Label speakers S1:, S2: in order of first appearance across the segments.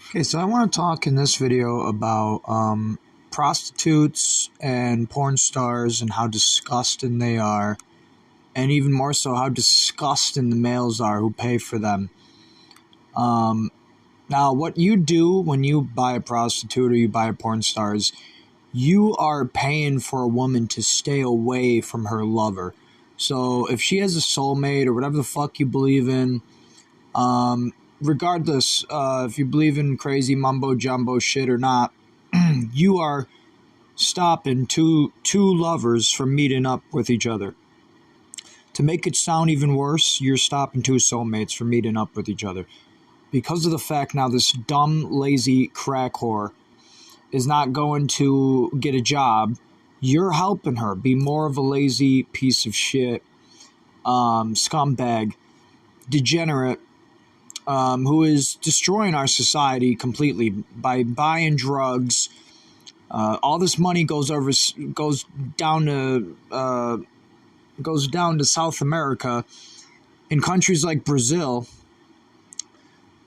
S1: Okay, so I want to talk in this video about prostitutes and porn stars and how disgusting they are, and even more so how disgusting the males are who pay for them. Now, what you do when you buy a prostitute or you buy a porn star is you are paying for a woman to stay away from her lover. So if she has a soulmate or whatever the fuck you believe in, regardless if you believe in crazy mumbo jumbo shit or not, you are stopping two lovers from meeting up with each other. To make it sound even worse, you're stopping two soulmates from meeting up with each other. Because of the fact now this dumb, lazy crack whore is not going to get a job, you're helping her be more of a lazy piece of shit, scumbag, degenerate, who is destroying our society completely by buying drugs. All this money goes down to South America, in countries like Brazil,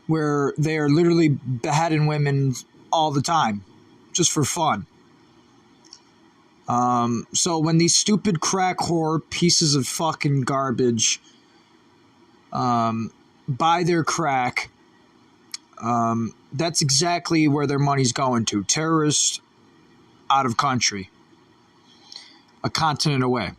S1: where they are literally beheading women all the time, just for fun. So when these stupid crack whore pieces of fucking garbage buy their crack, that's exactly where their money's going to. Terrorists out of country, a continent away.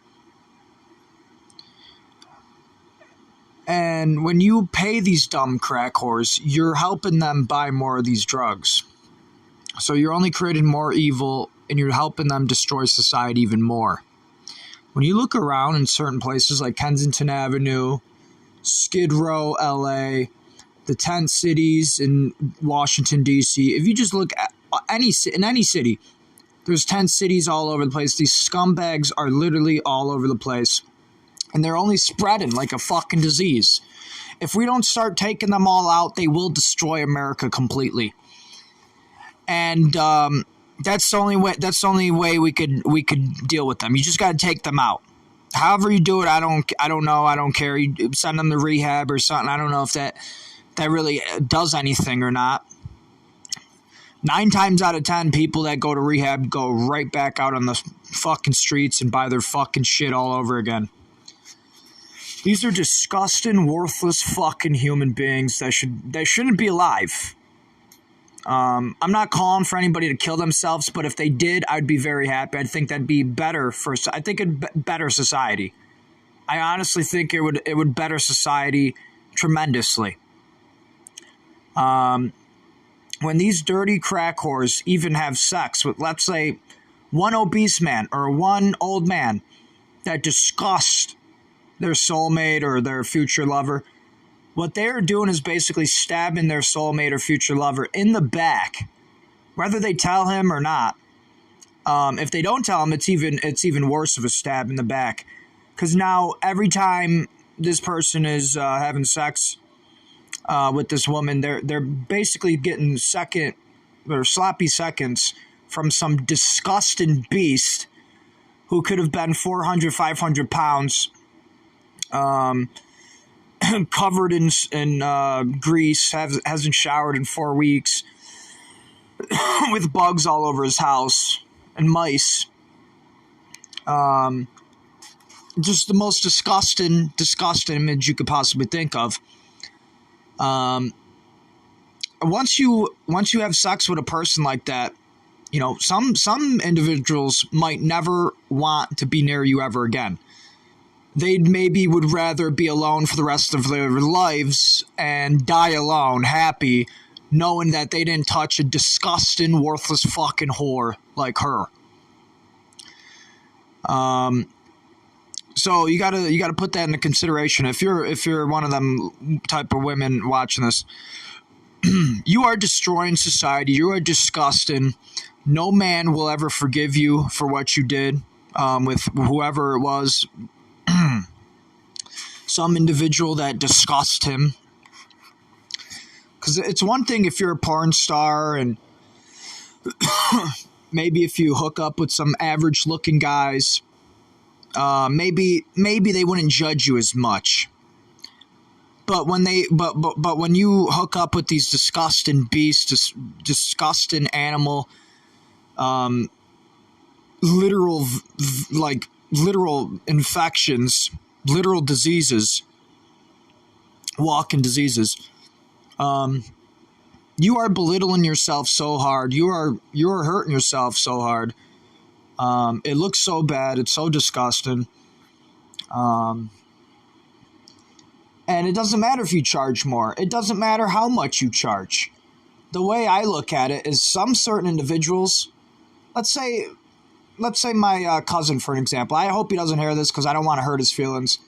S1: And when you pay these dumb crack whores, you're helping them buy more of these drugs. So you're only creating more evil, and you're helping them destroy society even more. When you look around in certain places like Kensington Avenue, Skid Row, LA, the 10 cities in Washington, D.C., if you just look at in any city, there's 10 cities all over the place. These scumbags are literally all over the place. And they're only spreading like a fucking disease. If we don't start taking them all out, they will destroy America completely. And that's the only way. That's the only way we could deal with them. You just got to take them out. However you do it, I don't know. I don't care. You send them to rehab or something. I don't know if that really does anything or not. 9 times out of 10, people that go to rehab go right back out on the fucking streets and buy their fucking shit all over again. These are disgusting, worthless fucking human beings that shouldn't be alive. I'm not calling for anybody to kill themselves, but if they did, I'd be very happy. I think that'd be better I think it'd better society. I honestly think it would better society tremendously. When these dirty crack whores even have sex with, let's say, one obese man or one old man that disgusts their soulmate or their future lover, what they're doing is basically stabbing their soulmate or future lover in the back, whether they tell him or not. If they don't tell him, it's even worse of a stab in the back, because now every time this person is having sex with this woman, they're basically getting sloppy seconds from some disgusting beast who could have been 400, 500 pounds. Covered in grease, hasn't showered in 4 weeks, with bugs all over his house and mice. Just the most disgusting image you could possibly think of. Once you have sex with a person like that, you know, some individuals might never want to be near you ever again. They maybe would rather be alone for the rest of their lives and die alone, happy, knowing that they didn't touch a disgusting, worthless fucking whore like her. So you gotta put that into consideration. If you're one of them type of women watching this, you are destroying society. You are disgusting. No man will ever forgive you for what you did with whoever it was. Some individual that disgusts him. Because it's one thing if you're a porn star and maybe if you hook up with some average looking guys, maybe they wouldn't judge you as much. But when you hook up with these disgusting beasts, disgusting animal, literal infections, literal diseases, walking diseases, you are belittling yourself so hard. You are hurting yourself so hard. It looks so bad. It's so disgusting. And it doesn't matter if you charge more. It doesn't matter how much you charge. The way I look at it is some certain individuals, let's say my cousin, for an example. I hope he doesn't hear this because I don't want to hurt his feelings.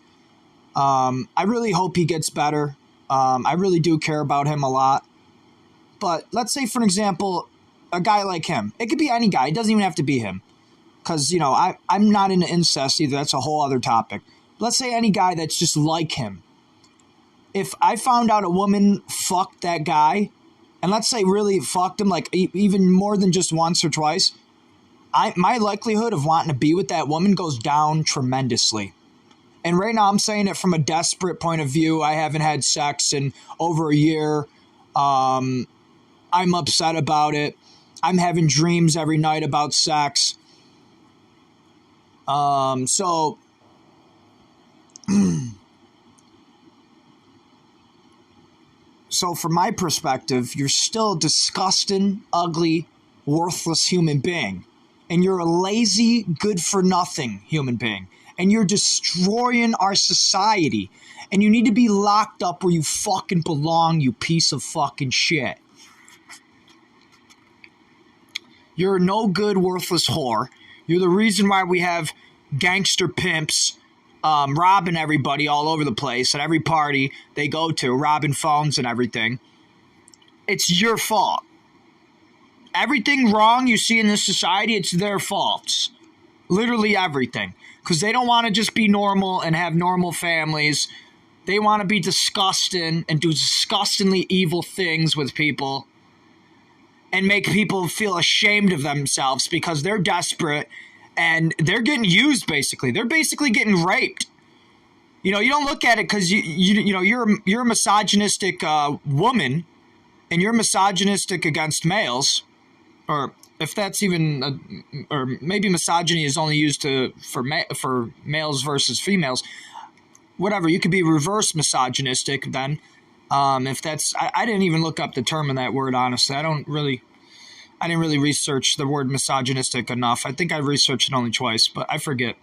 S1: I really hope he gets better. I really do care about him a lot. But let's say, for an example, a guy like him. It could be any guy. It doesn't even have to be him. Because, I'm not into incest either. That's a whole other topic. Let's say any guy that's just like him. If I found out a woman fucked that guy, and let's say really fucked him, like even more than just once or twice, my likelihood of wanting to be with that woman goes down tremendously. And right now I'm saying it from a desperate point of view. I haven't had sex in over a year. I'm upset about it. I'm having dreams every night about sex. So from my perspective, you're still a disgusting, ugly, worthless human being. And you're a lazy, good-for-nothing human being. And you're destroying our society. And you need to be locked up where you fucking belong, you piece of fucking shit. You're a no-good, worthless whore. You're the reason why we have gangster pimps robbing everybody all over the place at every party they go to, robbing phones and everything. It's your fault. Everything wrong you see in this society, it's their faults. Literally everything. Because they don't want to just be normal and have normal families. They want to be disgusting and do disgustingly evil things with people and make people feel ashamed of themselves because they're desperate and they're getting used, basically. They're basically getting raped. You don't look at it because you're a misogynistic woman and you're misogynistic against males, or if that's even, or maybe misogyny is only used for males versus females. Whatever, you could be reverse misogynistic then. If that's, I didn't even look up the term of that word, honestly. I didn't really research the word misogynistic enough. I think I researched it only twice, but I forget.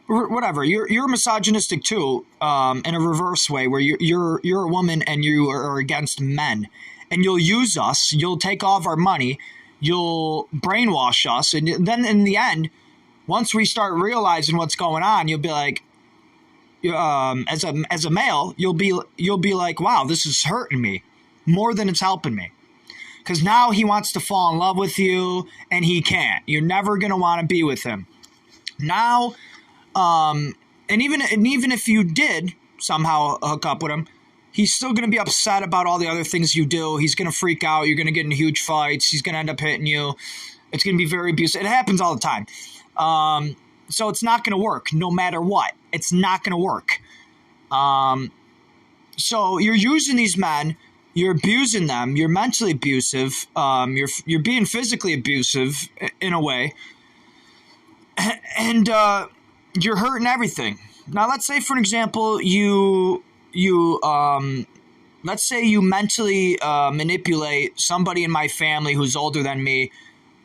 S1: Whatever, you're misogynistic too, in a reverse way, where you're a woman and you are against men, and you'll use us. You'll take all of our money. You'll brainwash us, and then in the end, once we start realizing what's going on, you'll be like, as a male, you'll be like, wow, this is hurting me more than it's helping me. Because now he wants to fall in love with you, and he can't. You're never going to want to be with him. Now, and even if you did somehow hook up with him, he's still going to be upset about all the other things you do. He's going to freak out. You're going to get in huge fights. He's going to end up hitting you. It's going to be very abusive. It happens all the time. So it's not going to work no matter what. It's not going to work. So you're using these men. You're abusing them. You're mentally abusive. You're being physically abusive in a way, and you're hurting everything. Now, let's say, for an example, let's say you mentally manipulate somebody in my family who's older than me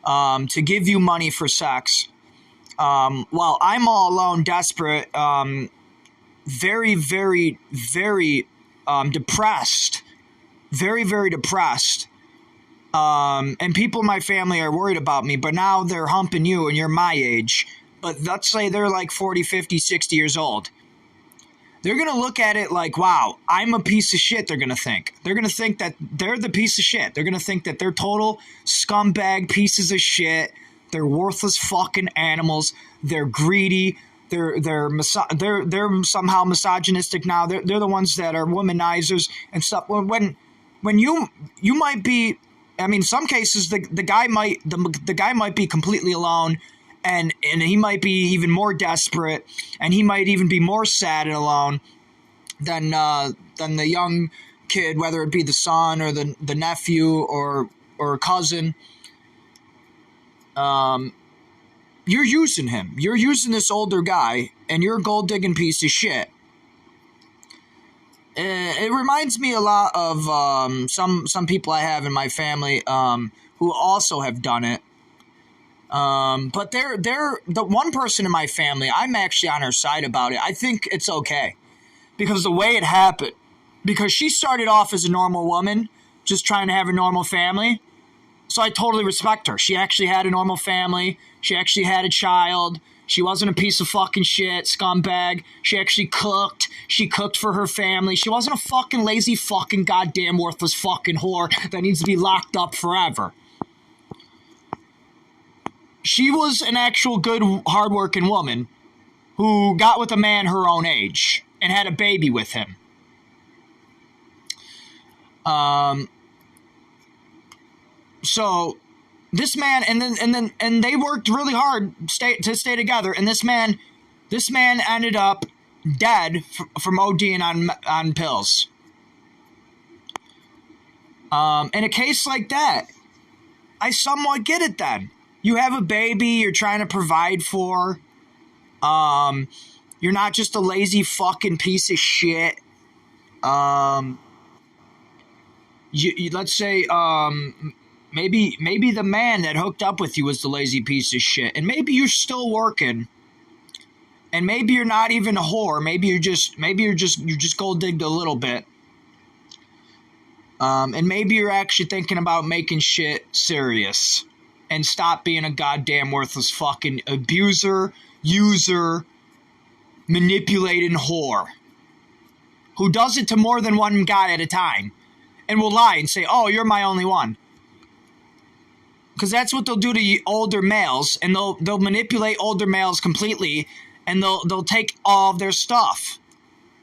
S1: to give you money for sex. While I'm all alone, desperate, very, very, very depressed. Very, very depressed. And people in my family are worried about me, but now they're humping you and you're my age. But let's say they're like 40, 50, 60 years old. They're going to look at it like, wow, I'm a piece of shit, they're going to think. They're going to think that they're the piece of shit. They're going to think that they're total scumbag pieces of shit. They're worthless fucking animals. They're greedy. They're somehow misogynistic now. They're the ones that are womanizers and stuff. When you might be, I mean, some cases the guy might be completely alone, and he might be even more desperate, and he might even be more sad and alone than then the young kid, whether it be the son or the nephew or a cousin, you're using him. You're using this older guy, and you're a gold digging piece of shit. It reminds me a lot of some people I have in my family who also have done it. But they're the one person in my family, I'm actually on her side about it. I think it's okay because the way it happened, because she started off as a normal woman, just trying to have a normal family. So I totally respect her. She actually had a normal family. She actually had a child. She wasn't a piece of fucking shit, scumbag. She actually cooked. She cooked for her family. She wasn't a fucking lazy fucking goddamn worthless fucking whore that needs to be locked up forever. She was an actual good, hardworking woman who got with a man her own age and had a baby with him. So this man, and they worked really hard to stay together. And this man ended up dead from ODing on pills. In a case like that, I somewhat get it then. You have a baby you're trying to provide for. You're not just a lazy fucking piece of shit. Let's say, maybe the man that hooked up with you was the lazy piece of shit, and maybe you're still working, and maybe you're not even a whore. Maybe you're just gold digged a little bit. And maybe you're actually thinking about making shit serious and stop being a goddamn worthless fucking abuser, user, manipulating whore who does it to more than one guy at a time and will lie and say, oh, you're my only one. Because that's what they'll do to older males, and they'll manipulate older males completely, and they'll take all of their stuff.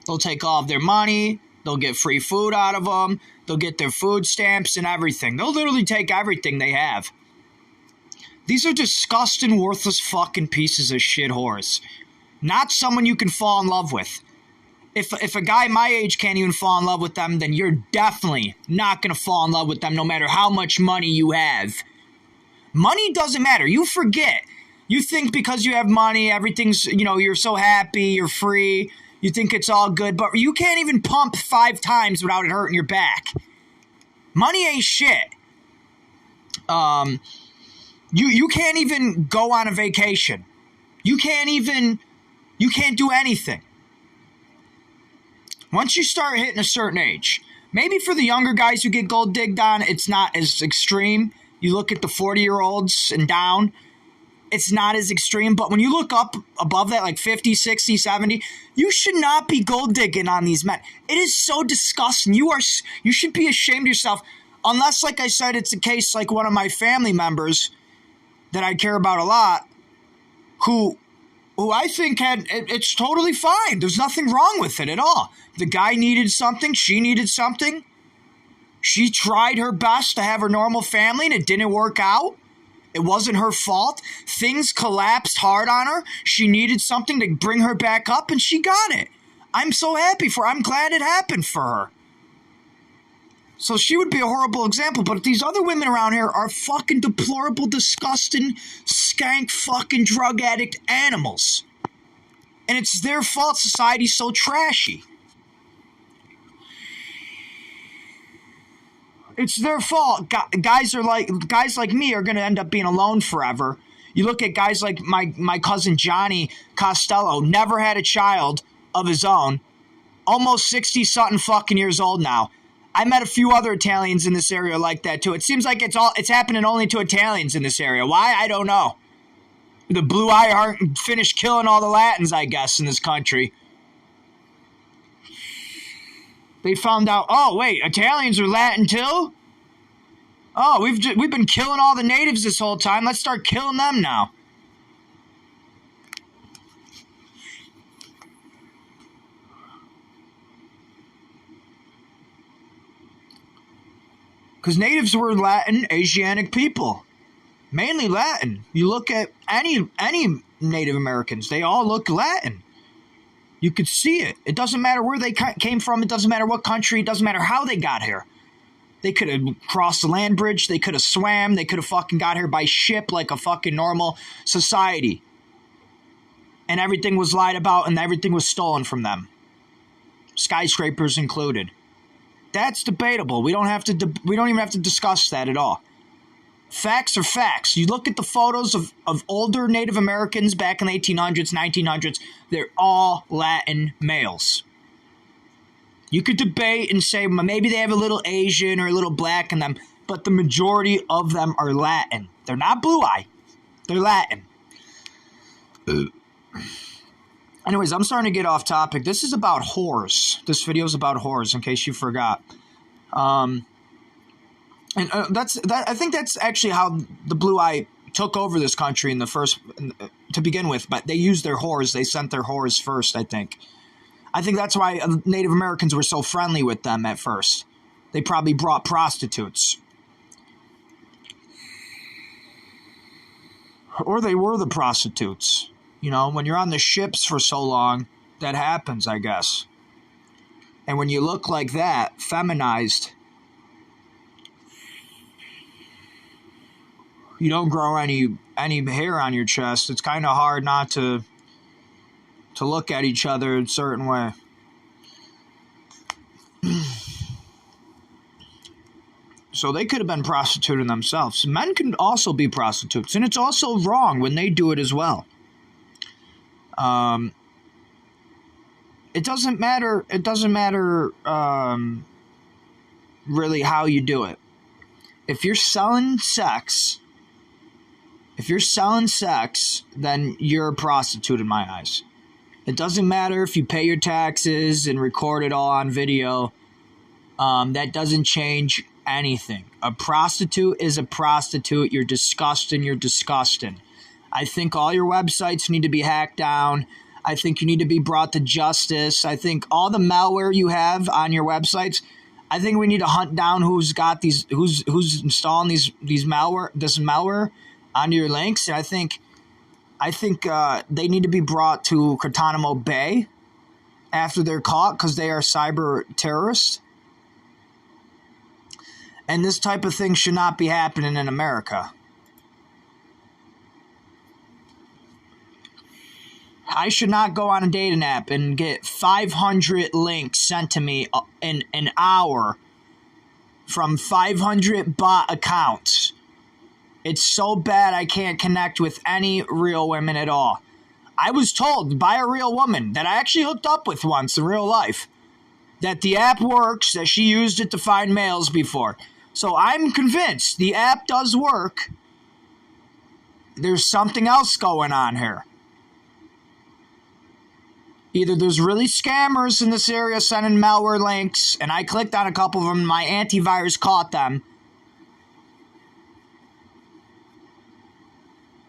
S1: They'll take all of their money. They'll get free food out of them. They'll get their food stamps and everything. They'll literally take everything they have. These are disgusting, worthless fucking pieces of shit whores. Not someone you can fall in love with. If a guy my age can't even fall in love with them, then you're definitely not going to fall in love with them no matter how much money you have. Money doesn't matter. You forget. You think because you have money, everything's, you're so happy, you're free, you think it's all good, but you can't even pump 5 times without it hurting your back. Money ain't shit. You can't even go on a vacation. You can't do anything. Once you start hitting a certain age, maybe for the younger guys who get gold digged on, it's not as extreme. You look at the 40-year-olds and down, it's not as extreme. But when you look up above that, like 50, 60, 70, you should not be gold digging on these men. It is so disgusting. You should be ashamed of yourself. Unless, like I said, it's a case like one of my family members that I care about a lot, who I think it's totally fine. There's nothing wrong with it at all. The guy needed something. She needed something. She tried her best to have her normal family, and it didn't work out. It wasn't her fault. Things collapsed hard on her. She needed something to bring her back up, and she got it. I'm so happy for her. I'm glad it happened for her. So she would be a horrible example, but these other women around here are fucking deplorable, disgusting, skank fucking drug addict animals. And it's their fault society's so trashy. It's their fault. Guys like me are going to end up being alone forever. You look at guys like my cousin Johnny Costello, never had a child of his own, almost 60-something fucking years old now. I met a few other Italians in this area like that too. It seems like it's happening only to Italians in this area. Why? I don't know. The blue eye aren't finished killing all the Latins, I guess, in this country. They found out, oh wait, Italians are Latin too? Oh, we've been killing all the natives this whole time. Let's start killing them now. Because natives were Latin, Asiatic people. Mainly Latin. You look at any Native Americans, they all look Latin. You could see it. It doesn't matter where they came from. It doesn't matter what country. It doesn't matter how they got here. They could have crossed the land bridge. They could have swam. They could have fucking got here by ship like a fucking normal society. And everything was lied about and everything was stolen from them. Skyscrapers included. That's debatable. We don't even have to discuss that at all. Facts are facts. You look at the photos of older Native Americans back in the 1800s, 1900s, they're all Latin males. You could debate and say maybe they have a little Asian or a little black in them, but the majority of them are Latin. They're not blue-eye. They're Latin. Anyways, I'm starting to get off topic. This is about whores. This video is about whores, in case you forgot. And I think that's actually how the blue eye took over this country in the first to begin with. But they used their whores. They sent their whores first. I think that's why Native Americans were so friendly with them at first. They probably brought prostitutes, or they were the prostitutes. You know, when you're on the ships for so long, that happens, I guess. And when you look like that, feminized, you don't grow any hair on your chest. It's kind of hard not to look at each other a certain way. So they could have been prostituting themselves. Men can also be prostitutes, and it's also wrong when they do it as well. It doesn't matter. It doesn't matter really how you do it. If you're selling sex, then you're a prostitute in my eyes. It doesn't matter if you pay your taxes and record it all on video. That doesn't change anything. A prostitute is a prostitute. You're disgusting. You're disgusting. I think all your websites need to be hacked down. I think you need to be brought to justice. I think all the malware you have on your websites, I think we need to hunt down who's got these, who's installing this malware onto your links. And I think they need to be brought to Guantanamo Bay after they're caught, because they are cyber terrorists. And this type of thing should not be happening in America. I should not go on a dating app and get 500 links sent to me in an hour from 500 bot accounts. It's so bad I can't connect with any real women at all. I was told by a real woman that I actually hooked up with once in real life that the app works, that she used it to find males before. So I'm convinced the app does work. There's something else going on here. Either there's really scammers in this area sending malware links, and I clicked on a couple of them, and my antivirus caught them.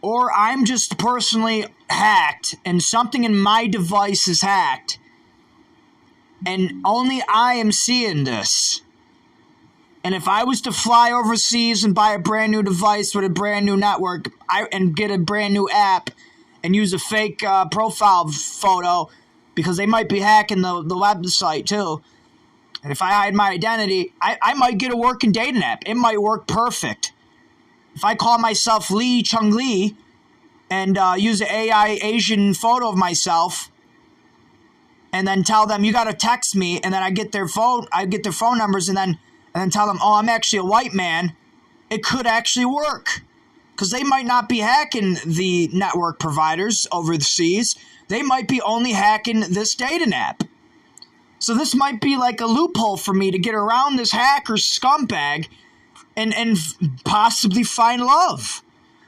S1: Or I'm just personally hacked, and something in my device is hacked, and only I am seeing this. And if I was to fly overseas and buy a brand new device with a brand new network and get a brand new app and use a fake profile photo, because they might be hacking the website too. And if I hide my identity, I might get a working dating app. It might work perfect. If I call myself Lee Chung Lee and use an AI Asian photo of myself and then tell them, you got to text me, and then I get their phone numbers and then tell them, oh, I'm actually a white man, it could actually work. Because they might not be hacking the network providers overseas. They might be only hacking this dating app. So this might be like a loophole for me to get around this hacker scumbag and possibly find love.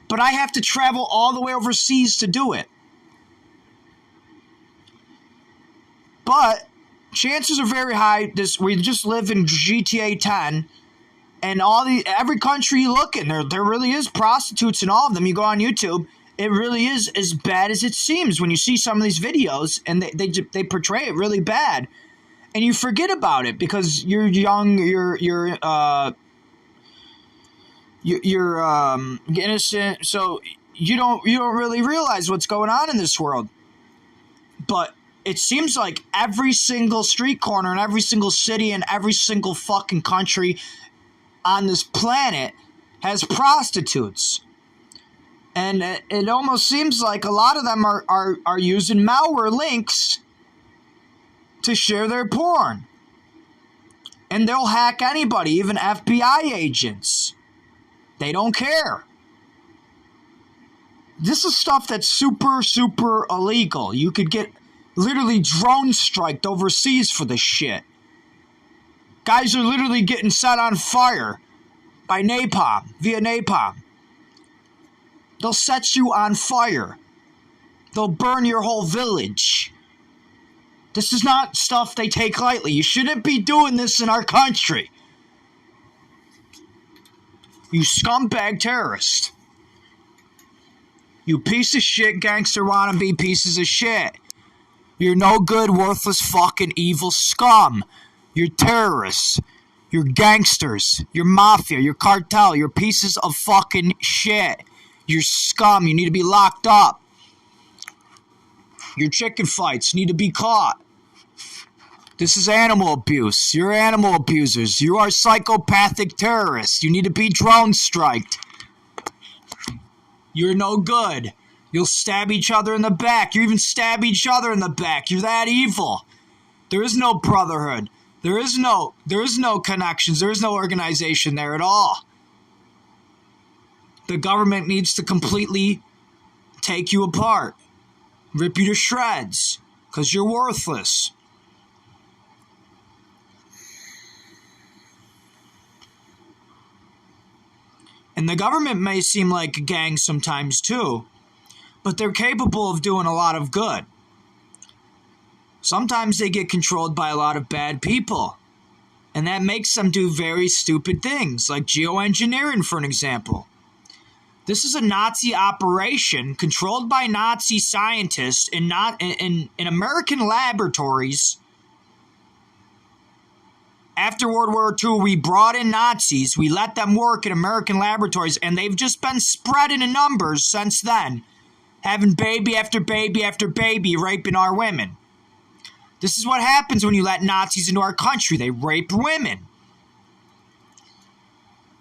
S1: But I have to travel all the way overseas to do it. But chances are very high we just live in GTA 10. And every country you look in, there really is prostitutes in all of them. You go on YouTube, it really is as bad as it seems when you see some of these videos, and they portray it really bad, and you forget about it because you're young, you're innocent, so you don't really realize what's going on in this world. But it seems like every single street corner in every single city and every single fucking country on this planet has prostitutes. And it almost seems like a lot of them are using malware links to share their porn. And they'll hack anybody, even FBI agents. They don't care. This is stuff that's super, super illegal. You could get literally drone striked overseas for this shit. Guys are literally getting set on fire by napalm, via napalm. They'll set you on fire. They'll burn your whole village. This is not stuff they take lightly. You shouldn't be doing this in our country. You scumbag terrorist. You piece of shit gangster wannabe pieces of shit. You're no good, worthless, fucking evil scum. You're terrorists. You're gangsters. You're mafia. You're cartel. You're pieces of fucking shit. You're scum. You need to be locked up. Your chicken fights need to be caught. This is animal abuse. You're animal abusers. You are psychopathic terrorists. You need to be drone striked. You're no good. You'll stab each other in the back. You even stab each other in the back. You're that evil. There is no brotherhood. There is no connections. There is no organization there at all. The government needs to completely take you apart. Rip you to shreds. Because you're worthless. And the government may seem like a gang sometimes too, but they're capable of doing a lot of good. Sometimes they get controlled by a lot of bad people, and that makes them do very stupid things, like geoengineering, for an example. This is a Nazi operation controlled by Nazi scientists in American laboratories. After World War II, we brought in Nazis. We let them work in American laboratories, and they've just been spreading in numbers since then, having baby after baby after baby raping our women. This is what happens when you let Nazis into our country. They rape women.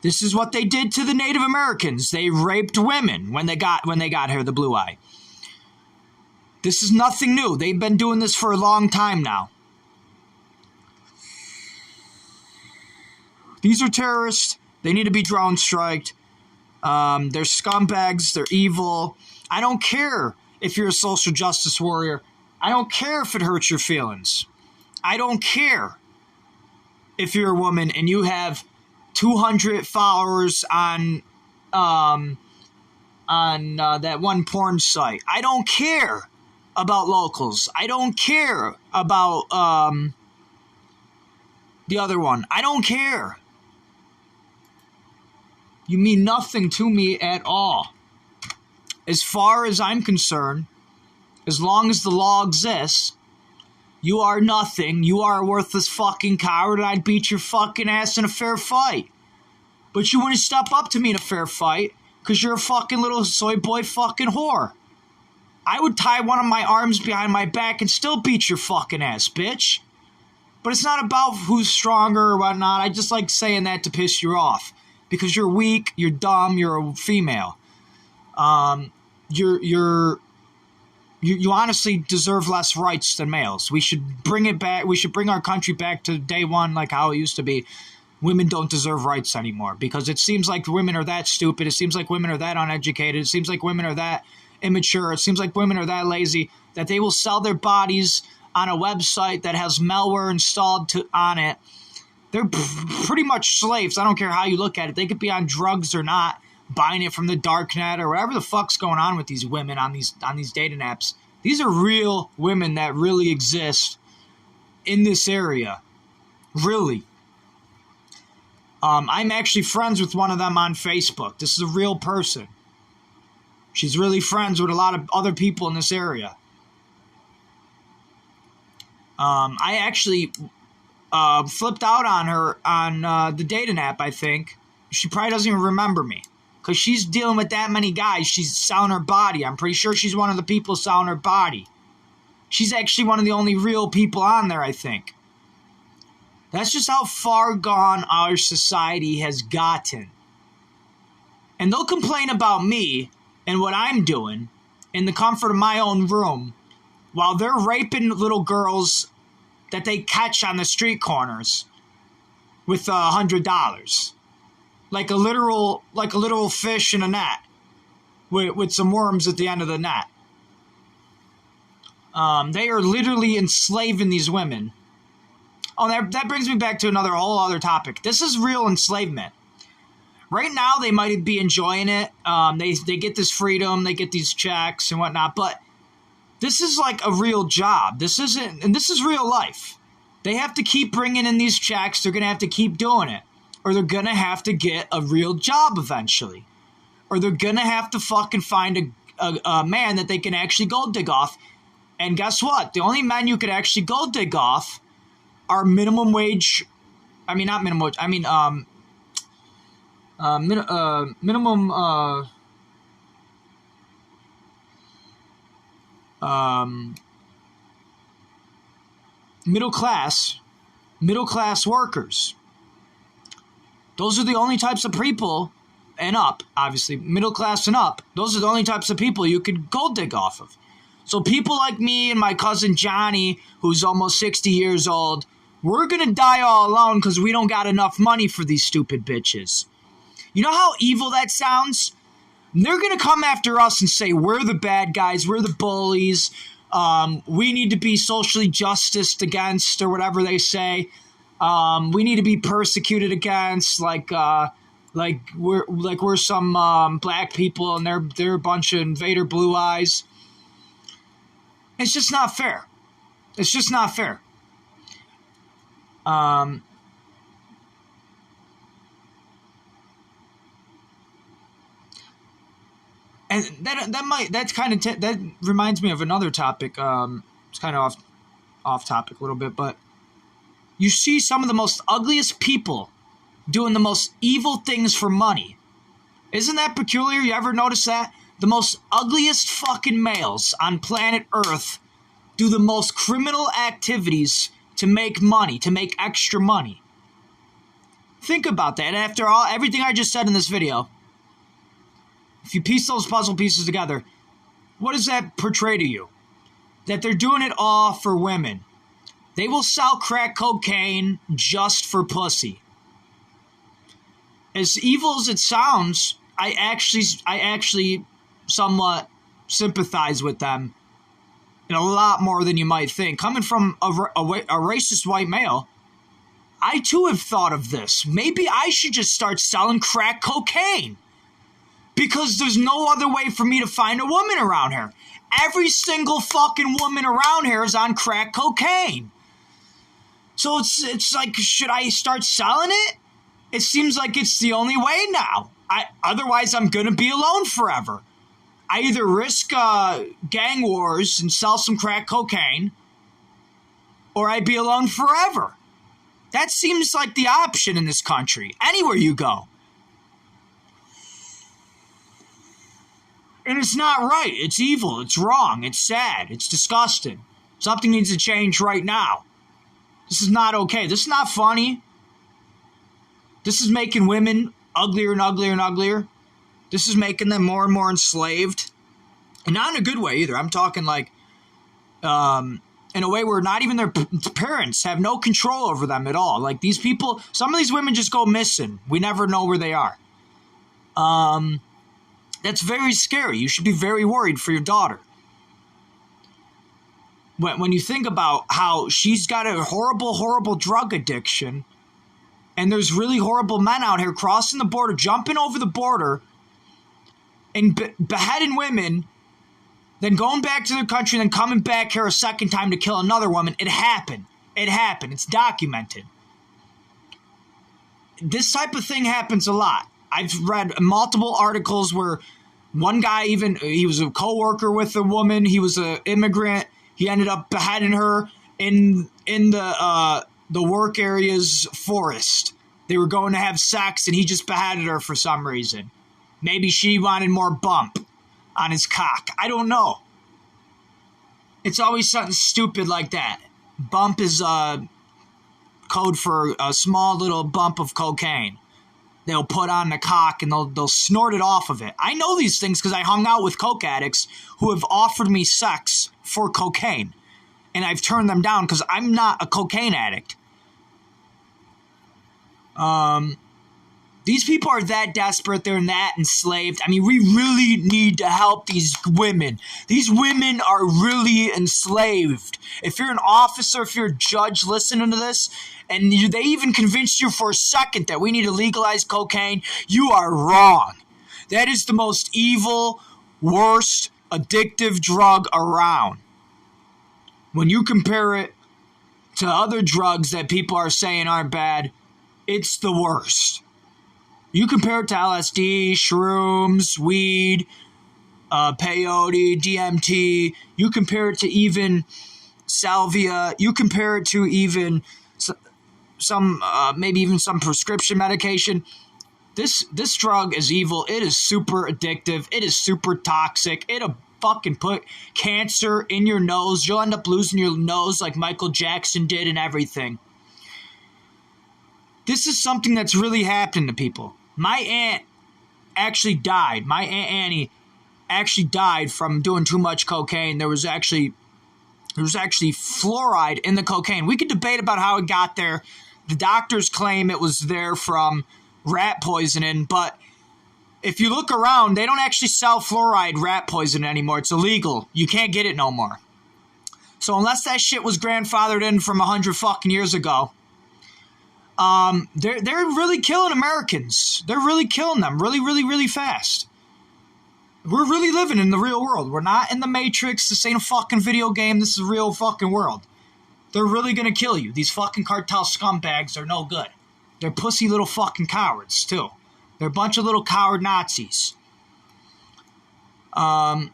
S1: This is what they did to the Native Americans. They raped women when they got here, the blue eye. This is nothing new. They've been doing this for a long time now. These are terrorists. They need to be drone striked. They're scumbags. They're evil. I don't care if you're a social justice warrior. I don't care if it hurts your feelings. I don't care if you're a woman and you have 200 followers on that one porn site. I don't care about locals. I don't care about the other one. I don't care. You mean nothing to me at all. As far as I'm concerned, as long as the law exists, you are nothing. You are a worthless fucking coward, and I'd beat your fucking ass in a fair fight. But you wouldn't step up to me in a fair fight because you're a fucking little soy boy fucking whore. I would tie one of my arms behind my back and still beat your fucking ass, bitch. But it's not about who's stronger or whatnot. I just like saying that to piss you off. Because you're weak, you're dumb, you're a female. You honestly deserve less rights than males. We should bring it back. We should bring our country back to day one like how it used to be. Women don't deserve rights anymore because it seems like women are that stupid. It seems like women are that uneducated. It seems like women are that immature. It seems like women are that lazy that they will sell their bodies on a website that has malware installed on it. They're pretty much slaves. I don't care how you look at it. They could be on drugs or not, buying it from the darknet or whatever the fuck's going on with these women on these dating apps. These are real women that really exist in this area. Really. I'm actually friends with one of them on Facebook. This is a real person. She's really friends with a lot of other people in this area. I actually flipped out on her on the dating app, I think. She probably doesn't even remember me. Because she's dealing with that many guys. She's selling her body. I'm pretty sure she's one of the people selling her body. She's actually one of the only real people on there, I think. That's just how far gone our society has gotten. And they'll complain about me and what I'm doing in the comfort of my own room while they're raping little girls that they catch on the street corners with $100. Like a literal fish in a net with some worms at the end of the net. They are literally enslaving these women. Oh, that brings me back to another whole other topic. This is real enslavement. Right now, they might be enjoying it. They get this freedom, they get these checks and whatnot, but this is like a real job. This is real life. They have to keep bringing in these checks. They're going to have to keep doing it. Or they're going to have to get a real job eventually. Or they're going to have to fucking find a man that they can actually gold dig off. And guess what? The only men you could actually gold dig off are minimum wage. I mean, not minimum wage. I mean, minimum middle class workers. Those are the only types of people, and up, obviously, middle class and up. Those are the only types of people you could gold dig off of. So people like me and my cousin Johnny, who's almost 60 years old, we're going to die all alone because we don't got enough money for these stupid bitches. You know how evil that sounds? They're going to come after us and say, we're the bad guys, we're the bullies, we need to be socially justiced against, or whatever they say. We need to be persecuted against, like we're some black people and they're a bunch of invader blue eyes. It's just not fair. It's just not fair. And that reminds me of another topic. It's kind of off topic a little bit, but you see some of the most ugliest people doing the most evil things for money. Isn't that peculiar? You ever notice that? The most ugliest fucking males on planet Earth do the most criminal activities to make money, to make extra money. Think about that. And after everything I just said in this video, if you piece those puzzle pieces together, what does that portray to you? That they're doing it all for women. They will sell crack cocaine just for pussy. As evil as it sounds, I actually somewhat sympathize with them, and a lot more than you might think. Coming from a racist white male, I too have thought of this. Maybe I should just start selling crack cocaine, because there's no other way for me to find a woman around here. Every single fucking woman around here is on crack cocaine. So it's like, should I start selling it? It seems like it's the only way now. Otherwise, I'm going to be alone forever. I either risk gang wars and sell some crack cocaine, or I'd be alone forever. That seems like the option in this country, anywhere you go. And it's not right. It's evil. It's wrong. It's sad. It's disgusting. Something needs to change right now. This is not okay. This is not funny. This is making women uglier and uglier and uglier. This is making them more and more enslaved. And not in a good way either. I'm talking like in a way where not even their parents have no control over them at all. Like these people, some of these women just go missing. We never know where they are. That's very scary. You should be very worried for your daughter. When you think about how she's got a horrible, horrible drug addiction, and there's really horrible men out here crossing the border, jumping over the border, and beheading women, then going back to their country, and then coming back here a second time to kill another woman. It happened. It happened. It's documented. This type of thing happens a lot. I've read multiple articles where one guy he was a co-worker with a woman. He was an immigrant. He ended up beheading her in the work area's forest. They were going to have sex, and he just beheaded her for some reason. Maybe she wanted more bump on his cock. I don't know. It's always something stupid like that. Bump is code for a small little bump of cocaine. They'll put on the cock and they'll snort it off of it. I know these things because I hung out with coke addicts who have offered me sex for cocaine. And I've turned them down because I'm not a cocaine addict. These people are that desperate. They're that enslaved. I mean, we really need to help these women. These women are really enslaved. If you're an officer, if you're a judge listening to this, and they even convinced you for a second that we need to legalize cocaine, you are wrong. That is the most evil, worst, addictive drug around. When you compare it to other drugs that people are saying aren't bad, it's the worst. You compare it to LSD, shrooms, weed, peyote, DMT. You compare it to even salvia. You compare it to even some maybe even some prescription medication. This drug is evil. It is super addictive. It is super toxic. It'll fucking put cancer in your nose. You'll end up losing your nose like Michael Jackson did and everything. This is something that's really happening to people. My aunt actually died. My Aunt Annie actually died from doing too much cocaine. There was actually fluoride in the cocaine. We could debate about how it got there. The doctors claim it was there from rat poisoning, but if you look around, they don't actually sell fluoride rat poison anymore. It's illegal. You can't get it no more. So unless that shit was grandfathered in from 100 fucking years ago, they're really killing Americans. They're really killing them really, really, really fast. We're really living in the real world. We're not in the Matrix. This ain't a fucking video game. This is a real fucking world. They're really gonna kill you. These fucking cartel scumbags are no good. They're pussy little fucking cowards, too. They're a bunch of little coward Nazis. I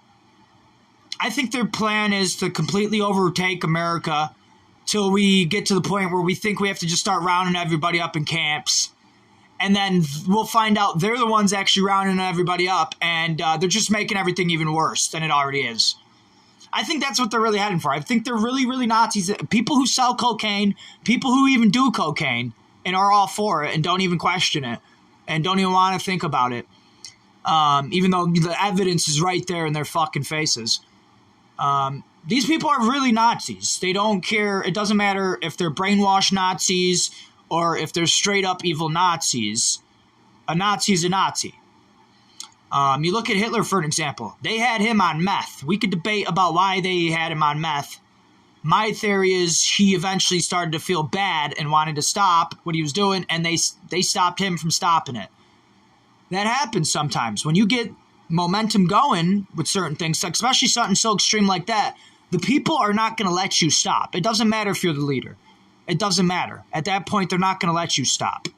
S1: think their plan is to completely overtake America till we get to the point where we think we have to just start rounding everybody up in camps. And then we'll find out they're the ones actually rounding everybody up, and they're just making everything even worse than it already is. I think that's what they're really heading for. I think they're really, really Nazis. People who sell cocaine, people who even do cocaine and are all for it and don't even question it and don't even want to think about it, even though the evidence is right there in their fucking faces. These people are really Nazis. They don't care. It doesn't matter if they're brainwashed Nazis or if they're straight up evil Nazis. A Nazi is a Nazi. You look at Hitler, for an example. They had him on meth. We could debate about why they had him on meth. My theory is he eventually started to feel bad and wanted to stop what he was doing, and they stopped him from stopping it. That happens sometimes. When you get momentum going with certain things, especially something so extreme like that, the people are not going to let you stop. It doesn't matter if you're the leader. It doesn't matter. At that point, they're not going to let you stop.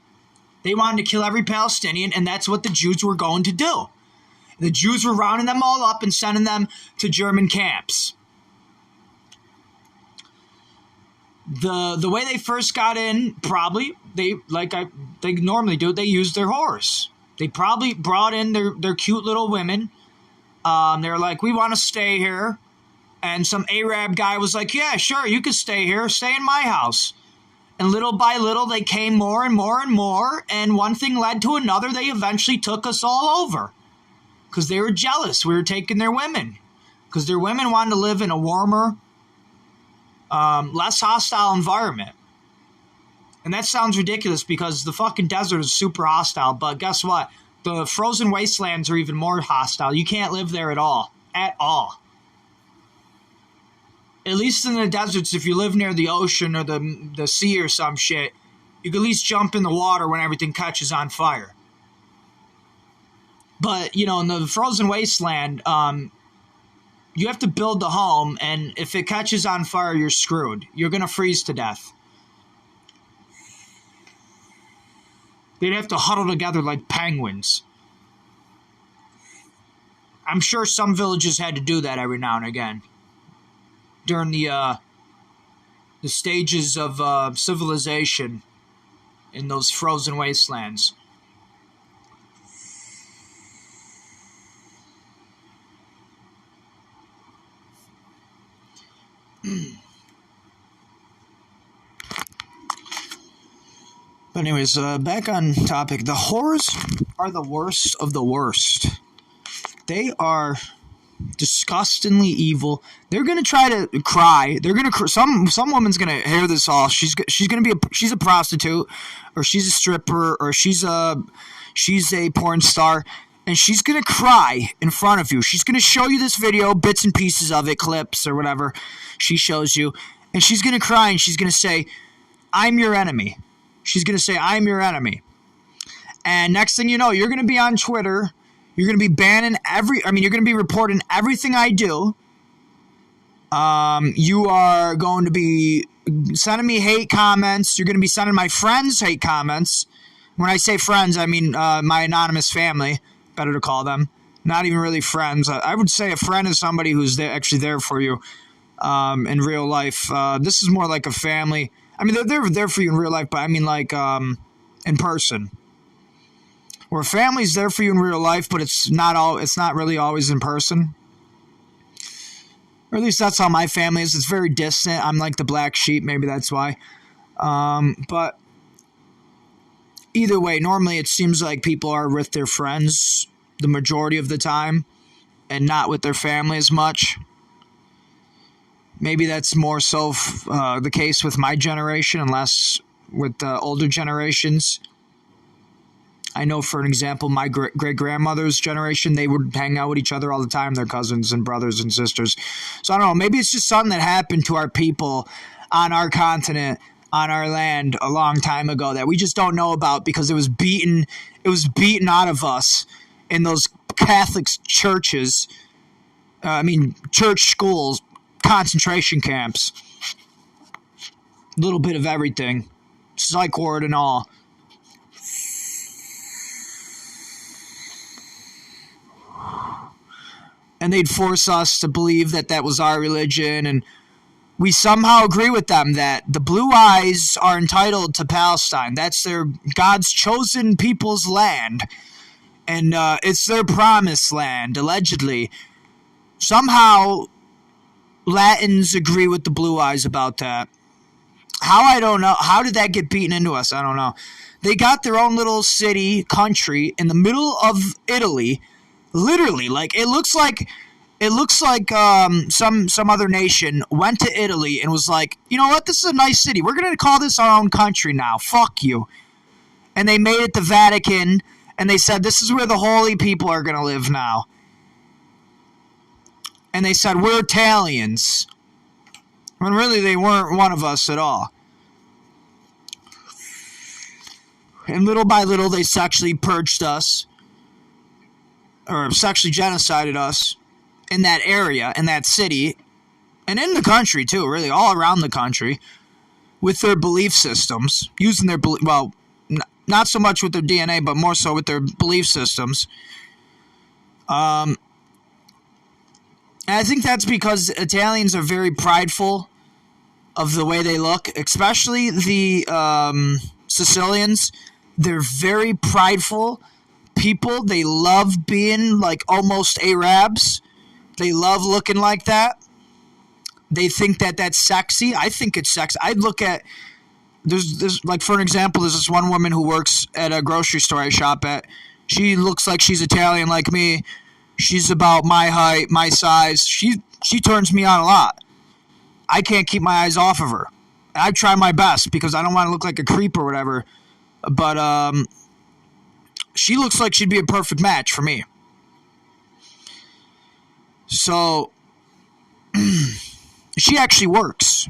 S1: They wanted to kill every Palestinian, and that's what the Jews were going to do. The Jews were rounding them all up and sending them to German camps. The way they first got in, probably, they normally do, they used their whores. They probably brought in their cute little women. They were like, we want to stay here. And some Arab guy was like, yeah, sure, you can stay here. Stay in my house. And little by little, they came more and more and more. And one thing led to another. They eventually took us all over. Because they were jealous. We were taking their women. Because their women wanted to live in a warmer, less hostile environment. And that sounds ridiculous because the fucking desert is super hostile. But guess what? The frozen wastelands are even more hostile. You can't live there at all. At all. At least in the deserts, if you live near the ocean or the sea or some shit, you can at least jump in the water when everything catches on fire. But, you know, in the frozen wasteland, you have to build the home, and if it catches on fire, you're screwed. You're going to freeze to death. They'd have to huddle together like penguins. I'm sure some villages had to do that every now and again. During the stages of civilization in those frozen wastelands. But anyways, back on topic. The whores are the worst of the worst. They are disgustingly evil. They're gonna try to cry. They're gonna some woman's gonna hear this all. She's a prostitute, or she's a stripper, or she's a porn star, and she's gonna cry in front of you. She's gonna show you this video, bits and pieces of it, clips or whatever she shows you, and she's gonna cry and she's gonna say, "I'm your enemy." She's gonna say, "I'm your enemy," and next thing you know, you're gonna be on Twitter. You're going to be you're going to be reporting everything I do. You are going to be sending me hate comments. You're going to be sending my friends hate comments. When I say friends, I mean my anonymous family, better to call them. Not even really friends. I would say a friend is somebody who's actually there for you in real life. This is more like a family. I mean, they're there for you in real life, but I mean like in person. Where family's there for you in real life, but it's not really always in person. Or at least that's how my family is. It's very distant. I'm like the black sheep, maybe that's why. But either way, normally it seems like people are with their friends the majority of the time and not with their family as much. Maybe that's more so the case with my generation and less with the older generations. I know, for an example, my great-grandmother's generation, they would hang out with each other all the time, their cousins and brothers and sisters. So I don't know, maybe it's just something that happened to our people on our continent, on our land a long time ago that we just don't know about because it was beaten out of us in those Catholic churches. Church schools, concentration camps, a little bit of everything, psych ward and all. And they'd force us to believe that that was our religion, and we somehow agree with them that the Blue Eyes are entitled to Palestine. That's their God's chosen people's land, and it's their promised land, allegedly. Somehow, Latins agree with the Blue Eyes about that. How, I don't know. How did that get beaten into us? I don't know. They got their own little city, country, in the middle of Italy. Literally, like it looks like some other nation went to Italy and was like, you know what, this is a nice city. We're gonna call this our own country now. Fuck you. And they made it the Vatican, and they said this is where the holy people are gonna live now. And they said we're Italians, when really they weren't one of us at all. And little by little, they sexually purged us. Or sexually genocided us in that area, in that city, and in the country too, really, all around the country, with their belief systems, using their, not so much with their DNA, but more so with their belief systems. And I think that's because Italians are very prideful of the way they look, especially the Sicilians. They're very prideful people. They love being like almost Arabs. They love looking like that. They think that that's sexy. I think it's sexy. I'd look at there's like, for an example, there's this one woman who works at a grocery store I shop at. She looks like she's Italian like me. She's about my height, my size. She turns me on a lot. I can't keep my eyes off of her. I try my best because I don't want to look like a creep or whatever. But she looks like she'd be a perfect match for me. So, she actually works.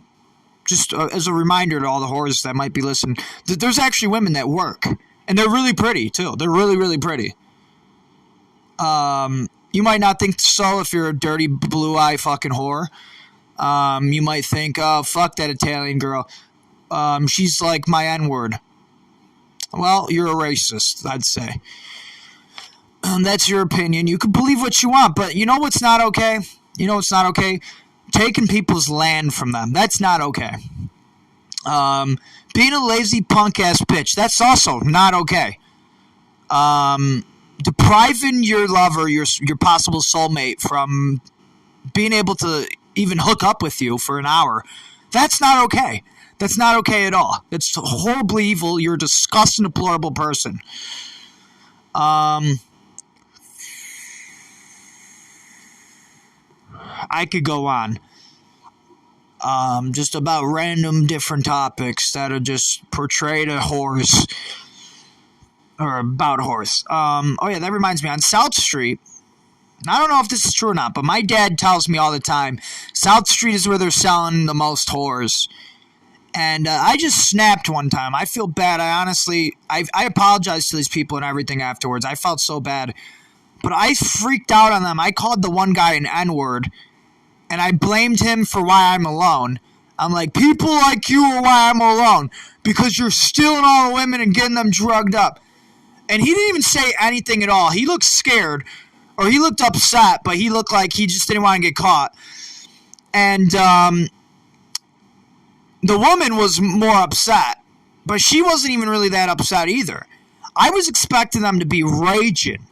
S1: Just as a reminder to all the whores that might be listening, there's actually women that work. And they're really pretty, too. They're really, really pretty. You might not think so if you're a dirty, blue-eye fucking whore. You might think, oh, fuck that Italian girl. She's like my N-word. Well, you're a racist, I'd say. That's your opinion. You can believe what you want, but you know what's not okay? You know what's not okay? Taking people's land from them. That's not okay. Being a lazy punk-ass bitch. That's also not okay. Depriving your lover, your possible soulmate, from being able to even hook up with you for an hour. That's not okay. That's not okay at all. That's horribly evil. You're a disgusting, deplorable person. I could go on. Just about random different topics that are just portrayed a horse. Or about horse. Oh yeah, that reminds me. On South Street, I don't know if this is true or not, but my dad tells me all the time, South Street is where they're selling the most whores. And I just snapped one time. I feel bad. I apologized to these people and everything afterwards. I felt so bad. But I freaked out on them. I called the one guy an N-word. And I blamed him for why I'm alone. I'm like, people like you are why I'm alone. Because you're stealing all the women and getting them drugged up. And he didn't even say anything at all. He looked scared. Or he looked upset. But he looked like he just didn't want to get caught. And the woman was more upset. But she wasn't even really that upset either. I was expecting them to be raging.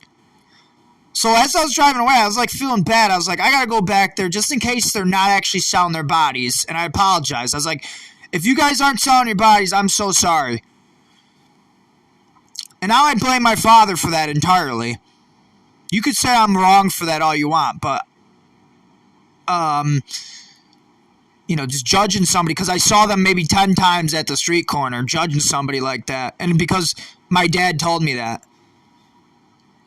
S1: So as I was driving away, I was like feeling bad. I was like, I gotta go back there just in case they're not actually selling their bodies. And I apologize. I was like, if you guys aren't selling your bodies, I'm so sorry. And now I blame my father for that entirely. You could say I'm wrong for that all you want, but just judging somebody because I saw them maybe 10 times at the street corner, judging somebody like that, and because my dad told me that.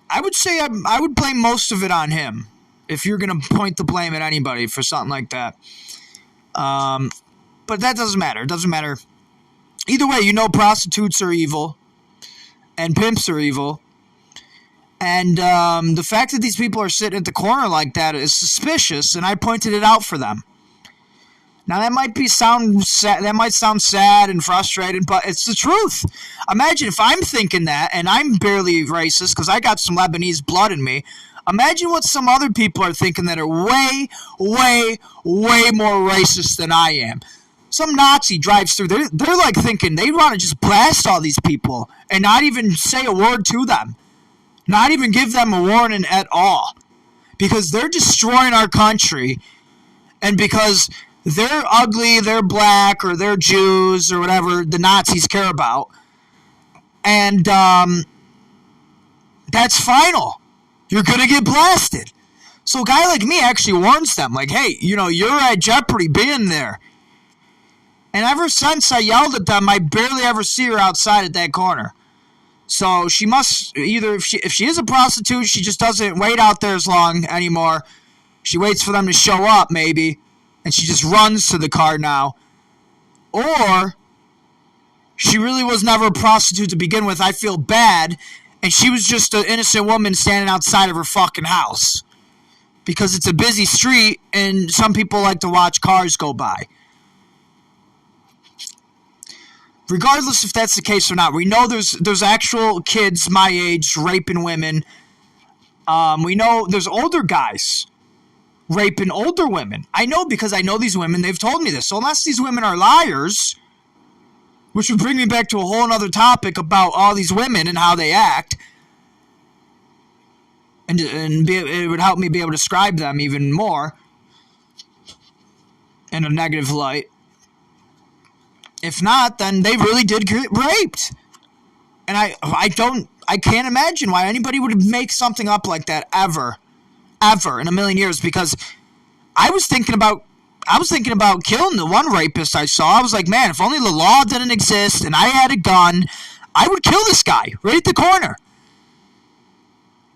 S1: I would say I would blame most of it on him if you're going to point the blame at anybody for something like that. But that doesn't matter. It doesn't matter. Either way, prostitutes are evil and pimps are evil. And the fact that these people are sitting at the corner like that is suspicious, and I pointed it out for them. Now, that might sound sad and frustrating, but it's the truth. Imagine if I'm thinking that, and I'm barely racist because I got some Lebanese blood in me. Imagine what some other people are thinking that are way, way, way more racist than I am. Some Nazi drives through. They're like thinking they want to just blast all these people and not even say a word to them. Not even give them a warning at all. Because they're destroying our country, and because they're ugly, they're black, or they're Jews, or whatever the Nazis care about. And that's final. You're going to get blasted. So a guy like me actually warns them, like, hey, you're at jeopardy being there. And ever since I yelled at them, I barely ever see her outside at that corner. So she must either, if she is a prostitute, she just doesn't wait out there as long anymore. She waits for them to show up, maybe. And she just runs to the car now. Or she really was never a prostitute to begin with. I feel bad. And she was just an innocent woman standing outside of her fucking house. Because it's a busy street and some people like to watch cars go by. Regardless if that's the case or not, we know there's actual kids my age raping women. We know there's older guys raping older women. I know because I know these women. They've told me this. So unless these women are liars, which would bring me back to a whole other topic about all these women and how they act, and it would help me be able to describe them even more in a negative light. If not, then they really did get raped. And I can't imagine why anybody would make something up like that ever in a million years, because I was thinking about killing the one rapist I saw. I was like, man, if only the law didn't exist and I had a gun, I would kill this guy right at the corner.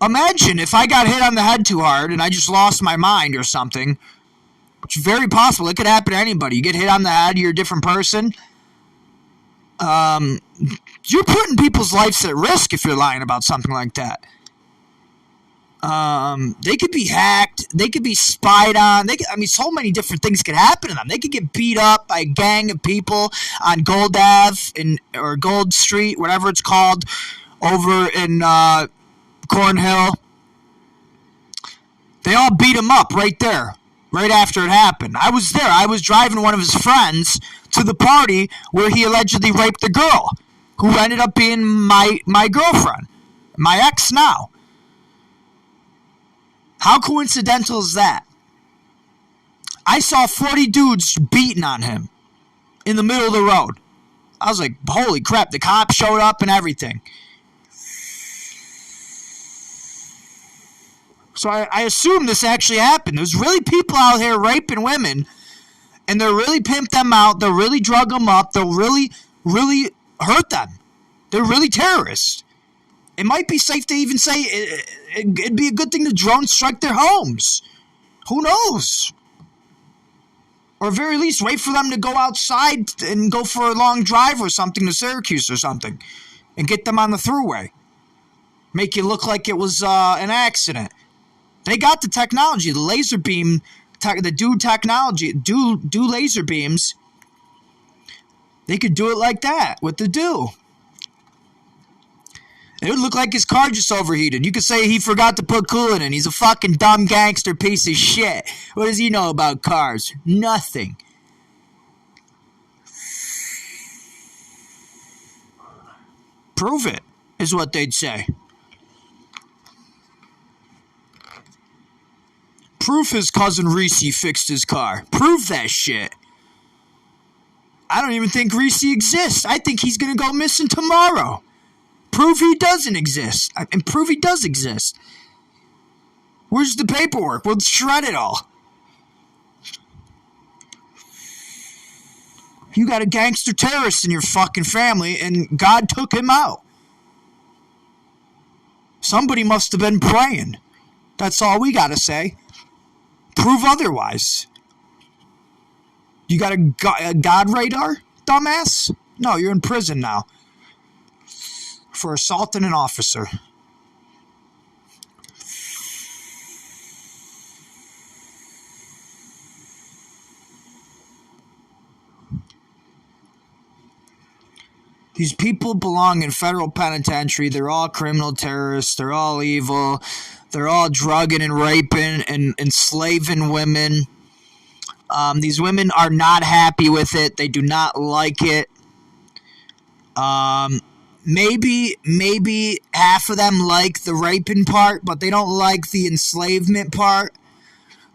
S1: Imagine if I got hit on the head too hard and I just lost my mind or something. It's very possible. It could happen to anybody. You get hit on the head, you're a different person. You're putting people's lives at risk if you're lying about something like that. They could be hacked. They could be spied on. So many different things could happen to them. They could get beat up by a gang of people on Gold Ave or Gold Street, whatever it's called, over in Cornhill. They all beat him up right there, right after it happened. I was there. I was driving one of his friends to the party where he allegedly raped the girl, who ended up being my girlfriend, my ex now. How coincidental is that? I saw 40 dudes beating on him in the middle of the road. I was like, holy crap, the cops showed up and everything. So I assume this actually happened. There's really people out here raping women, and they'll really pimp them out. They'll really drug them up. They'll really, really hurt them. They're really terrorists. It might be safe to even say it'd be a good thing to drone strike their homes. Who knows? Or at very least, wait for them to go outside and go for a long drive or something to Syracuse or something, and get them on the thruway. Make you look like it was an accident. They got the technology, the laser beam, do laser beams. They could do it like that with the do. It would look like his car just overheated. You could say he forgot to put coolant in. He's a fucking dumb gangster piece of shit. What does he know about cars? Nothing. Prove it, is what they'd say. Prove his cousin Reese fixed his car. Prove that shit. I don't even think Reese exists. I think he's going to go missing tomorrow. Prove he doesn't exist. And prove he does exist. Where's the paperwork? We'll shred it all. You got a gangster terrorist in your fucking family, and God took him out. Somebody must have been praying. That's all we got to say. Prove otherwise. You got a God radar, dumbass? No, you're in prison now for assaulting an officer. These people belong in federal penitentiary. They're all criminal terrorists. They're all evil. They're all drugging and raping and enslaving women. These women are not happy with it. They do not like it. Maybe half of them like the raping part, but they don't like the enslavement part.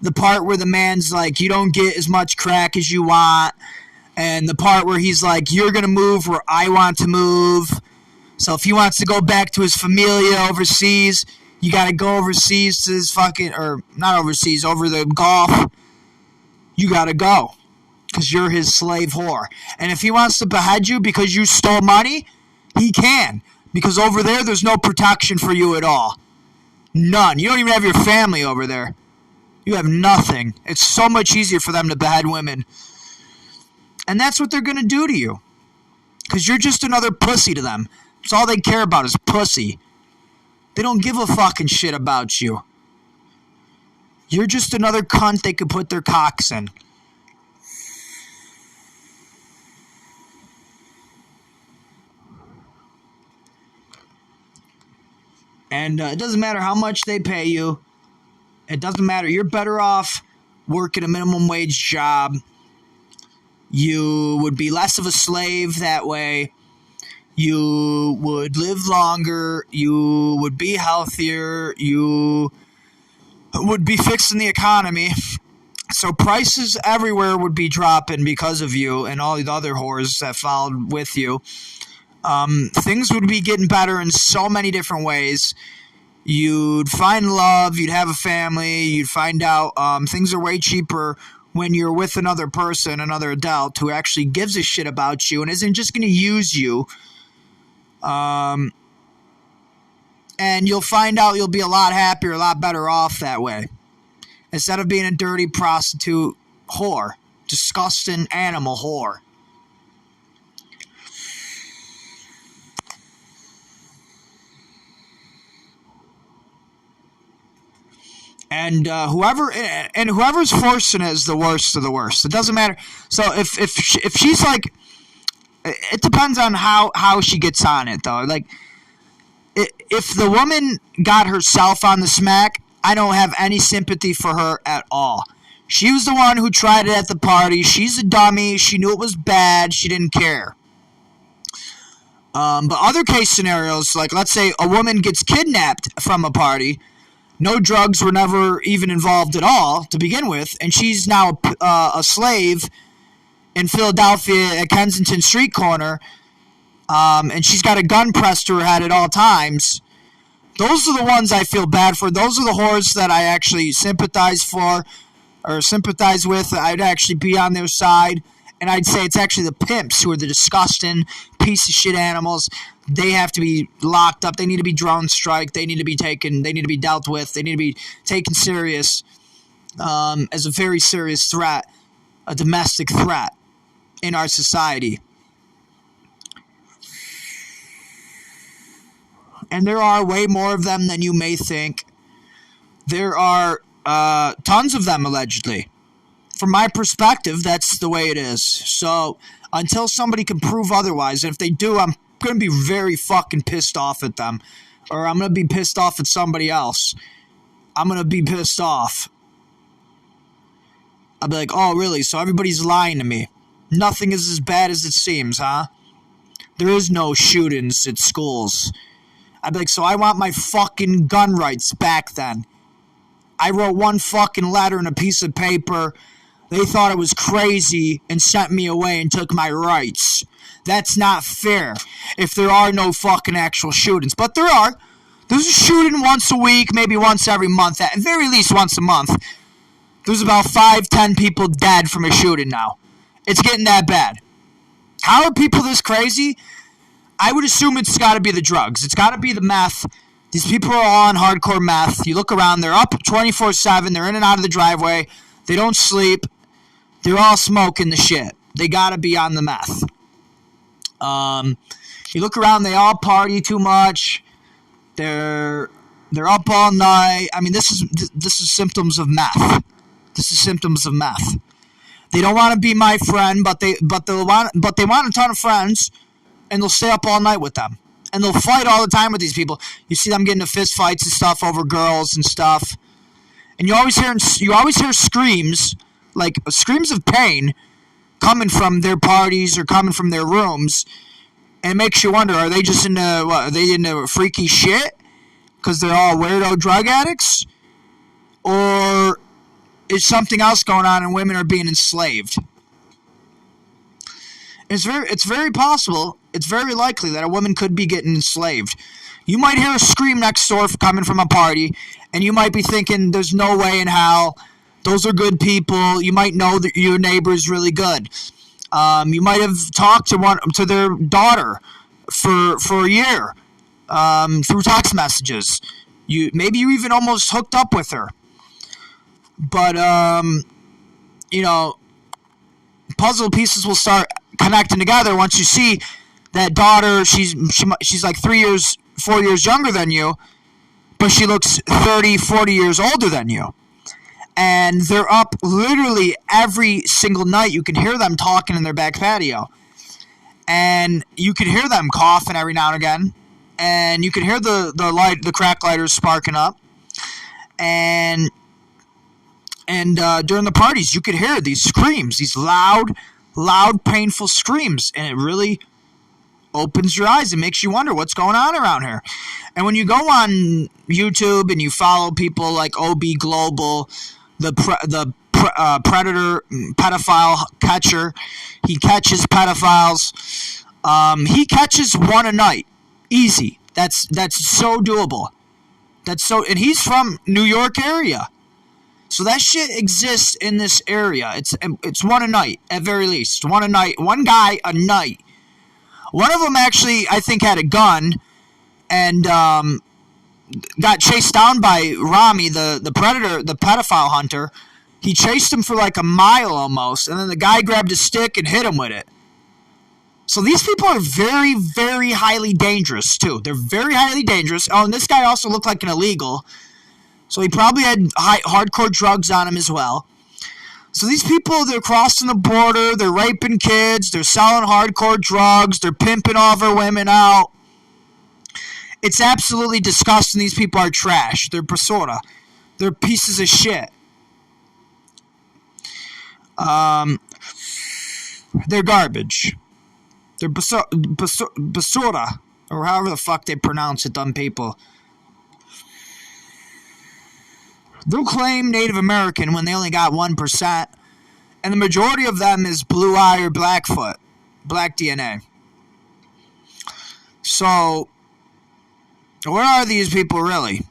S1: The part where the man's like, you don't get as much crack as you want. And the part where he's like, you're going to move where I want to move. So if he wants to go back to his familia overseas, you got to go overseas to his fucking, or not overseas, over the Gulf. You got to go because you're his slave whore. And if he wants to behead you because you stole money, he can. Because over there, there's no protection for you at all. None. You don't even have your family over there. You have nothing. It's so much easier for them to behead women. And that's what they're going to do to you. Because you're just another pussy to them. That's all they care about is pussy. They don't give a fucking shit about you. You're just another cunt they could put their cocks in. And it doesn't matter how much they pay you. It doesn't matter. You're better off working a minimum wage job. You would be less of a slave that way. You would live longer. You would be healthier. You would be fixing the economy. So prices everywhere would be dropping because of you and all the other whores that followed with you. Things would be getting better in so many different ways. You'd find love. You'd have a family. You'd find out things are way cheaper when you're with another person, another adult who actually gives a shit about you and isn't just going to use you. And you'll find out you'll be a lot happier, a lot better off that way. Instead of being a dirty prostitute whore. Disgusting animal whore. And whoever's forcing it is the worst of the worst. It doesn't matter. So if she's like, it depends on how she gets on it though. Like, if the woman got herself on the smack, I don't have any sympathy for her at all. She was the one who tried it at the party. She's a dummy. She knew it was bad. She didn't care. But other case scenarios, like let's say a woman gets kidnapped from a party, No drugs were never even involved at all to begin with, and she's now a slave in Philadelphia at Kensington Street corner, and she's got a gun pressed to her head at all times. Those are the ones I feel bad for. Those are the whores that I actually sympathize for or sympathize with. I'd actually be on their side. And I'd say it's actually the pimps who are the disgusting piece of shit animals. They have to be locked up. They need to be drone strike. They need to be taken. They need to be dealt with. They need to be taken serious as a very serious threat, a domestic threat in our society. And there are way more of them than you may think. There are tons of them, allegedly. From my perspective, that's the way it is. So, until somebody can prove otherwise, and if they do, I'm going to be very fucking pissed off at them. Or I'm going to be pissed off at somebody else. I'm going to be pissed off. I'll be like, oh, really? So everybody's lying to me. Nothing is as bad as it seems, huh? There is no shootings at schools. I'd be like, so I want my fucking gun rights back then. I wrote one fucking letter in a piece of paper. They thought it was crazy and sent me away and took my rights. That's not fair if there are no fucking actual shootings. But there are. There's a shooting once a week, maybe once every month. At very least once a month. There's about 5-10 people dead from a shooting now. It's getting that bad. How are people this crazy? I would assume it's got to be the drugs. It's got to be the meth. These people are all on hardcore meth. You look around, they're up 24/7. They're in and out of the driveway. They don't sleep. They're all smoking the shit. They gotta be on the meth. You look around, they all party too much. They're up all night. I mean, this is symptoms of meth. This is symptoms of meth. They don't want to be my friend, but they want a ton of friends, and they'll stay up all night with them, and they'll fight all the time with these people. You see them getting into fist fights and stuff over girls and stuff, and you always hear screams. Like screams of pain coming from their parties or coming from their rooms, and it makes you wonder: are they just into what? Are they into freaky shit because they're all weirdo drug addicts, or is something else going on and women are being enslaved? It's very possible. It's very likely that a woman could be getting enslaved. You might hear a scream next door coming from a party, and you might be thinking, "There's no way in hell." Those are good people. You might know that your neighbor's really good. You might have talked to their daughter for a year through text messages. Maybe you even almost hooked up with her. But puzzle pieces will start connecting together once you see that daughter. She's like 4 years younger than you, but she looks 30, 40 years older than you. And they're up literally every single night. You can hear them talking in their back patio. And you can hear them coughing every now and again. And you can hear the crack lighters sparking up. And during the parties, you could hear these screams, these loud, painful screams. And it really opens your eyes and makes you wonder what's going on around here. And when you go on YouTube and you follow people like OB Global, the predator pedophile catcher, he catches pedophiles. He catches one a night, easy. That's so doable. And he's from New York area, so that shit exists in this area. It's one a night at very least. One a night. One guy a night. One of them actually, I think, had a gun, and got chased down by Rami, the predator, the pedophile hunter. He chased him for like a mile almost, and then the guy grabbed a stick and hit him with it. So these people are very, very highly dangerous, too. They're very highly dangerous. Oh, and this guy also looked like an illegal, so he probably had hardcore drugs on him as well. So these people, they're crossing the border, they're raping kids, they're selling hardcore drugs, they're pimping all their women out. It's absolutely disgusting. These people are trash. They're basura. They're pieces of shit. They're garbage. They're basura, or however the fuck they pronounce it, dumb people. They'll claim Native American when they only got 1%. And the majority of them is blue eye or Blackfoot. Black DNA. So, where are these people really?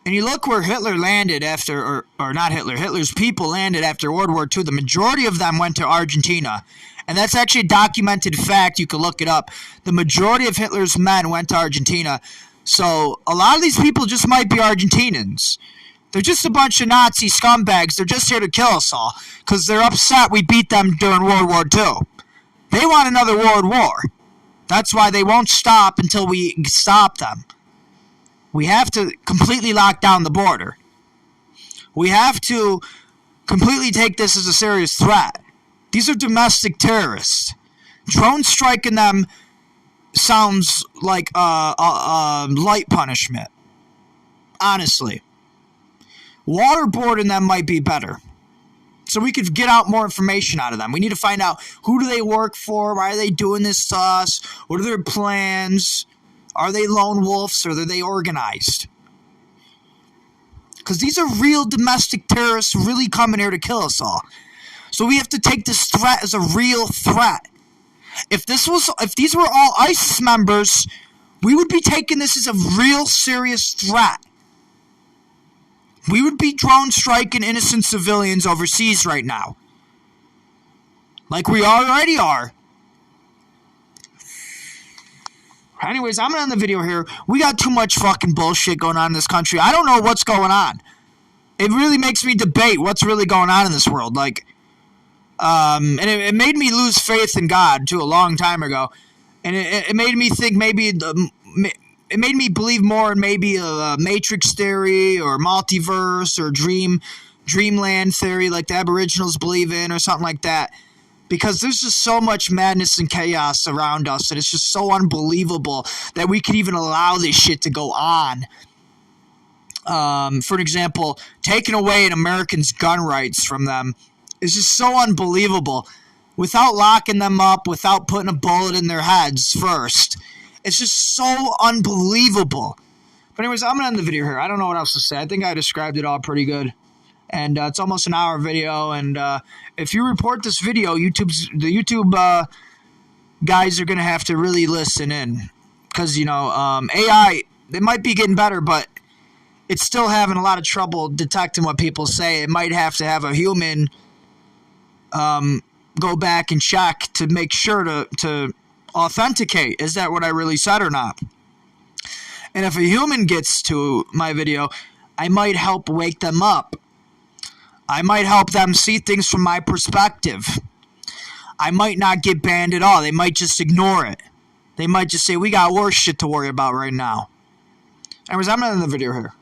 S1: And you look where Hitler landed after, or not Hitler, Hitler's people landed after World War II. The majority of them went to Argentina. And that's actually a documented fact. You can look it up. The majority of Hitler's men went to Argentina. So a lot of these people just might be Argentinians. They're just a bunch of Nazi scumbags. They're just here to kill us all because they're upset we beat them during World War II. They want another world war. That's why they won't stop until we stop them. We have to completely lock down the border. We have to completely take this as a serious threat. These are domestic terrorists. Drone striking them sounds like light punishment. Honestly. Waterboarding them might be better. So we could get out more information out of them. We need to find out who do they work for, why are they doing this to us, what are their plans, are they lone wolves or are they organized? Because these are real domestic terrorists really coming here to kill us all. So we have to take this threat as a real threat. If these were all ISIS members, we would be taking this as a real serious threat. We would be drone striking innocent civilians overseas right now. Like we already are. Anyways, I'm gonna end the video here. We got too much fucking bullshit going on in this country. I don't know what's going on. It really makes me debate what's really going on in this world. Like, and it made me lose faith in God, too, a long time ago. And it made me think maybe it made me believe more in maybe a matrix theory or multiverse or dreamland theory like the Aboriginals believe in or something like that. Because there's just so much madness and chaos around us, and it's just so unbelievable that we could even allow this shit to go on. For example, taking away an American's gun rights from them is just so unbelievable. Without locking them up, without putting a bullet in their heads first. It's just so unbelievable. But anyways, I'm going to end the video here. I don't know what else to say. I think I described it all pretty good. And it's almost an hour video. And if you report this video, the YouTube guys are going to have to really listen in. Because, AI, they might be getting better, but it's still having a lot of trouble detecting what people say. It might have to have a human go back and check to make sure to authenticate. Is that what I really said or not? And if a human gets to my video, I might help wake them up. I might help them see things from my perspective. I might not get banned at all. They might just ignore it. They might just say, we got worse shit to worry about right now. Anyways, I'm going to end the video here.